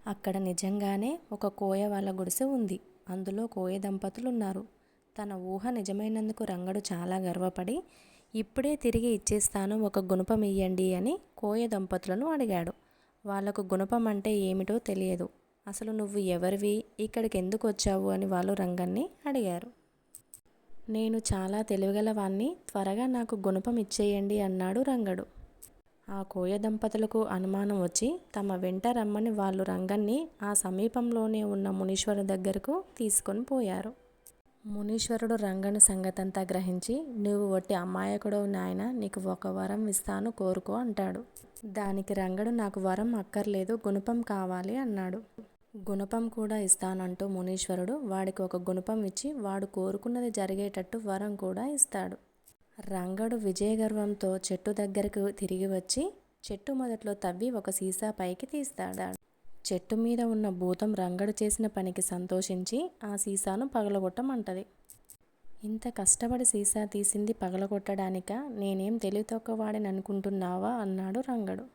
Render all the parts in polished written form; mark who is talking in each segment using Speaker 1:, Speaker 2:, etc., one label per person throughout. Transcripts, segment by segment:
Speaker 1: అక్కడ నిజంగానే ఒక కోయ వాళ్ళ గుడిసె ఉంది. అందులో కోయ దంపతులున్నారు. తన ఊహ నిజమైనందుకు రంగడు చాలా గర్వపడి, ఇప్పుడే తిరిగి ఇచ్చేస్తాను, ఒక గుణపం ఇయ్యండి అని కోయ దంపతులను అడిగాడు. వాళ్లకు గుణపం అంటే ఏమిటో తెలియదు. అసలు నువ్వు ఎవరివి, ఇక్కడికి ఎందుకు వచ్చావు అని వాళ్ళు రంగన్ని అడిగారు. నేను చాలా తెలివిగలవాణ్ణి, త్వరగా నాకు గుణపం ఇచ్చేయండి అన్నాడు రంగడు. ఆ కోయ దంపతులకు అనుమానం వచ్చి తమ వెంట రమ్మని వాళ్ళు రంగన్ని ఆ సమీపంలోనే ఉన్న మునీశ్వరుడి దగ్గరకు తీసుకొని పోయారు. మునీశ్వరుడు రంగని సంగతంతా గ్రహించి, నువ్వు వట్టి అమాయకుడవు నాయనా, నీకు ఒక వరం ఇస్తాను, కోరుకో అంటాడు. దానికి రంగడు, నాకు వరం అక్కర్లేదు, గుణపం కావాలి అన్నాడు. గుణపం కూడా ఇస్తానంటూ మునీశ్వరుడు వాడికి ఒక గుణపం ఇచ్చి వాడు కోరుకున్నది జరిగేటట్టు వరం కూడా ఇస్తాడు. రంగడు విజయగర్వంతో చెట్టు దగ్గరకు తిరిగి వచ్చి చెట్టు మొదట్లో తవ్వి ఒక సీసా పైకి తీస్తాడు. చెట్టు మీద ఉన్న భూతం రంగడు చేసిన పనికి సంతోషించి ఆ సీసాను పగలగొట్టమంటది. ఇంత కష్టపడి సీసా తీసింది పగలగొట్టడానికా, నేనేం తెలివి తక్కువవాడిని అనుకుంటున్నావా అన్నాడు రంగడు.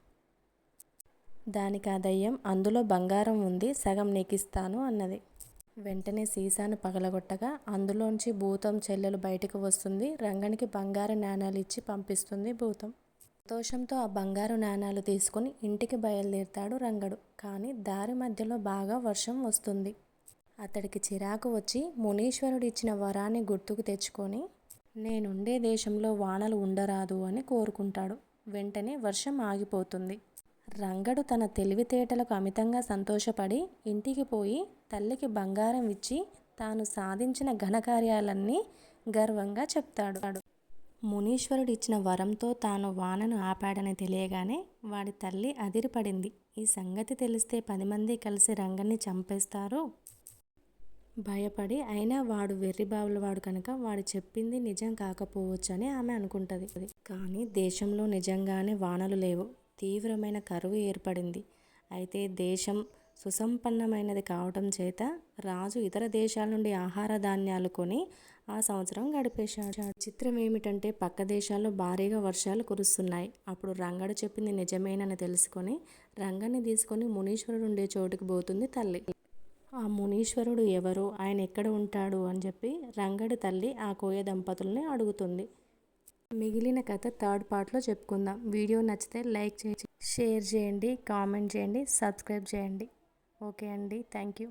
Speaker 1: దానికి ఆ దయ్యం, అందులో బంగారం ఉంది, సగం నీకిస్తాను అన్నది. వెంటనే సీసాను పగలగొట్టగా అందులోంచి భూతం చెల్లెలు బయటకు వస్తుంది. రంగనికి బంగారు నాణాలు ఇచ్చి పంపిస్తుంది భూతం. సంతోషంతో ఆ బంగారు నాణాలు తీసుకుని ఇంటికి బయలుదేరుతాడు రంగడు. కానీ దారి మధ్యలో బాగా వర్షం వస్తుంది. అతడికి చిరాకు వచ్చి మునీశ్వరుడు ఇచ్చిన వరాన్ని గుర్తుకు తెచ్చుకొని, నేనుండే దేశంలో వానలు ఉండరాదు అని కోరుకుంటాడు. వెంటనే వర్షం ఆగిపోతుంది. రంగడు తన తెలివితేటలకు అమితంగా సంతోషపడి ఇంటికి పోయి తల్లికి బంగారం ఇచ్చి తాను సాధించిన ఘనకార్యాలన్నీ గర్వంగా చెప్తాడు. మునీశ్వరుడు ఇచ్చిన వరంతో తాను వానను ఆపాడని తెలియగానే వాడి తల్లి అదిరిపడింది. ఈ సంగతి తెలిస్తే 10 మంది కలిసి రంగన్ని చంపేస్తారు. భయపడి, అయినా వాడు వెర్రిబావులవాడు కనుక వాడు చెప్పింది నిజం కాకపోవచ్చని ఆమె అనుకుంటది. కానీ దేశంలో నిజంగానే వానలు లేవు. తీవ్రమైన కరువు ఏర్పడింది. అయితే దేశం సుసంపన్నమైనది కావటం చేత రాజు ఇతర దేశాల నుండి ఆహార ధాన్యాలు కొని ఆ సంవత్సరం గడిపేశాడు. చిత్రం ఏమిటంటే పక్క దేశాల్లో భారీగా వర్షాలు కురుస్తున్నాయి. అప్పుడు రంగడు చెప్పింది నిజమేనని తెలుసుకొని రంగన్ని తీసుకొని మునీశ్వరుడు ఉండే చోటుకి పోతుంది తల్లి. ఆ మునీశ్వరుడు ఎవరు, ఆయన ఎక్కడ ఉంటాడు అని చెప్పి రంగడి తల్లి ఆ కోయ దంపతుల్ని అడుగుతుంది. మిగిలిన కథ థర్డ్ పార్ట్లో చెప్పుకుందాం. వీడియో నచ్చితే లైక్ చేయండి, షేర్ చేయండి, కామెంట్ చేయండి, సబ్స్క్రైబ్ చేయండి. ఓకే అండి, థ్యాంక్ యూ.